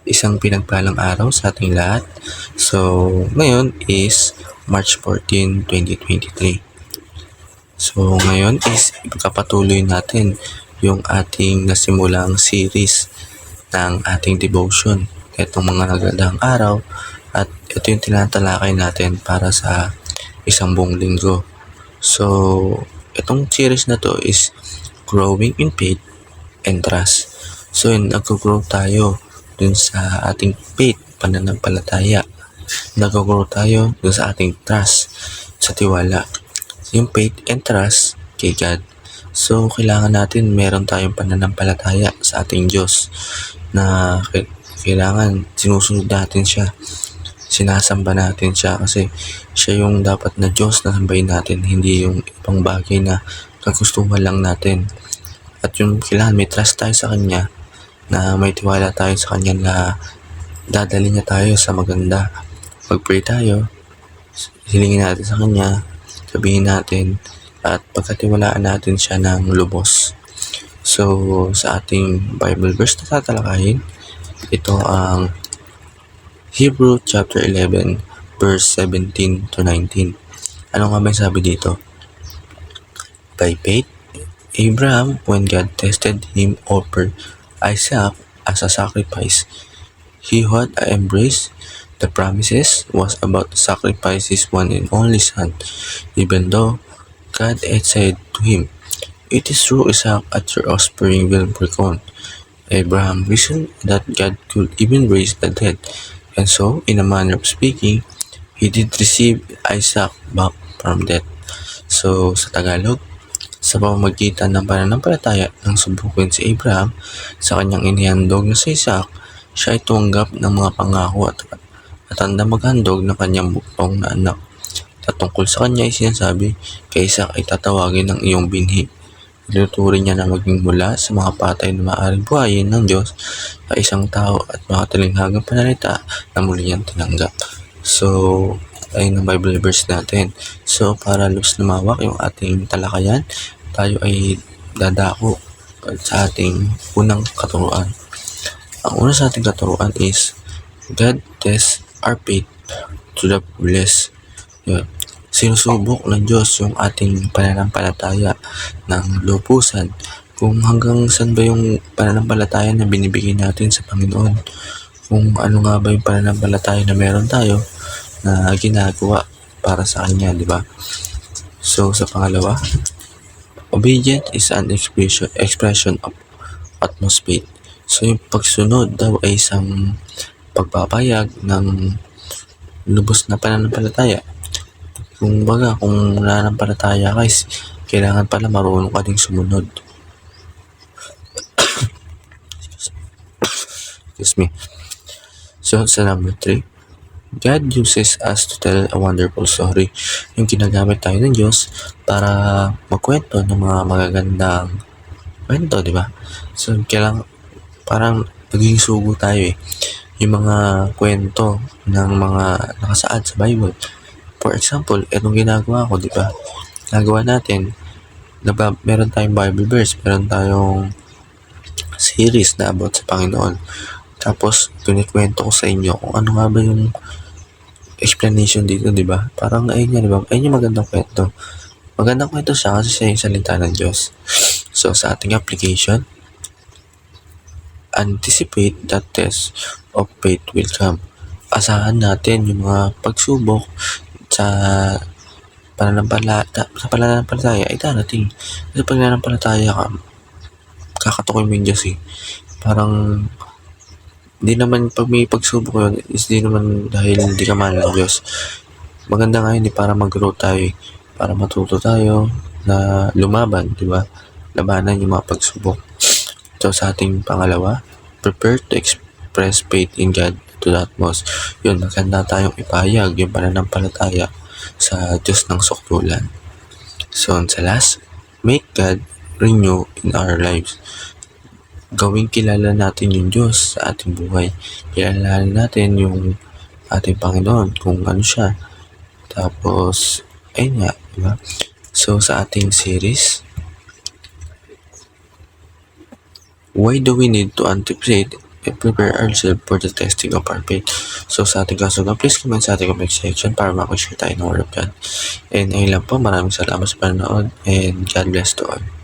Isang pinagpalang araw sa ating lahat. So, ngayon is March 14, 2023. So, ngayon is ipagpapatuloy natin yung ating nasimulang series ng ating devotion. Itong mga nagdaang araw at ito yung tinatalakay natin para sa isang buong linggo. So, itong series na to is Growing in Faith and Trust. So, nag-grow tayo dun sa ating faith, pananampalataya. Nag-grow tayo dun sa ating trust, sa tiwala. Yung faith and trust kay God. So, kailangan natin meron tayong pananampalataya sa ating Diyos na kailangan sinusunod natin siya. Sinasamba natin siya kasi siya yung dapat na Diyos na sambahin natin, hindi yung ibang bagay na kagustuhan lang natin. At yung kailangan may trust tayo sa Kanya, na may tiwala tayo sa Kanya na dadali niya tayo sa maganda. Pag-pray tayo, hilingin natin sa Kanya, sabihin natin, at pagkatiwalaan natin siya ng lubos. So, sa ating Bible verse na tatalakayin, ito ang Hebrew chapter 11, verse 17 to 19. Ano nga may sabi dito? By faith, Abraham, when God tested him, offered Isaac as a sacrifice. He who had embraced the promises was about to sacrifice his one and only son, even though God had said to him, "It is through Isaac that your offspring will be reckoned." Abraham reasoned that God could even raise the dead, and so, in a manner of speaking, he did receive Isaac back from death. So, sa Tagalog, sa pamamagitan ng pananampalataya ng subukin si Abraham sa kanyang inihandog na si Isaac, siya ay tumanggap ng mga pangako at handa maghandog ng kanyang buktong na anak. At tungkol sa kanya ay sinasabi, kay Isaac ay tatawagin ng iyong binhi. Tinuturing niya na maging mula sa mga patay na maaaring buhayin ng Diyos sa isang tao at mga talinghagang panalita na muli niyang tinanggap. So, ayun ang Bible verse natin. So, para lubos lumawak yung ating talakayan, tayo ay dadako sa ating unang katuruan. Ang una sa ating katuruan is, God tests our faith to the fullest. Yun. Sinusubok ng Diyos yung ating pananampalataya ng lubusan. Kung hanggang saan ba yung pananampalataya na binibigay natin sa Panginoon. Kung ano nga ba yung pananampalataya na meron tayo na ginagawa para sa Kanya, di ba? So, sa pangalawa, obedience is an expression of utmost faith. So, yung pagsunod daw ay isang pagpapayag ng lubos na pananampalataya. Kung nananampalataya ka, kailangan pala marunong ka ding sumunod. Excuse me. So, sa number 3, God uses us to tell a wonderful story. Yung ginagamit tayo ng Diyos para magkwento ng mga magagandang kwento, di ba? So, kailangan parang naging sugo tayo eh. Yung mga kwento ng mga nakasaad sa Bible. For example, itong ginagawa ko, di ba? Nagawa natin, meron tayong Bible verse, meron tayong series na about sa Panginoon. Tapos, kinikwento ko sa inyo kung ano nga ba yung explanation dito, di ba? Parang ayun yan, di ba? Ayun yung magandang kwento. Magandang kwento siya kasi siya yung salita ng Diyos. So, sa ating application, anticipate that test of faith will come. Asahan natin yung mga pagsubok sa pananampalataya ay darating. Kasi pag nananampalataya ka, kakatukoy mo yung Diyos eh. Parang di naman pag may pagsubok yun is di naman dahil hindi ka mahal ng Diyos. Maganda nga yun para mag-grow tayo, para matuto tayo na lumaban, di ba? Labanan yung mga pagsubok. So sa ating pangalawa, prepare to express faith in God to the utmost. Yun, maganda tayong ipahayag yung pananampalataya sa Diyos ng sukdulan. So sa last, make God renew in our lives. Gawing kilala natin yung Diyos sa ating buhay. Kilalanin natin yung ating Panginoon kung ano siya. Tapos, ayun nga, diba? So, sa ating series, why do we need to anticipate prepare ourselves for the testing of our faith. So sa ating kasunod, please comment sa ating comment section para makashare tayo ng word of God. And ayun lang po, maraming salamat sa panonood and God bless to all.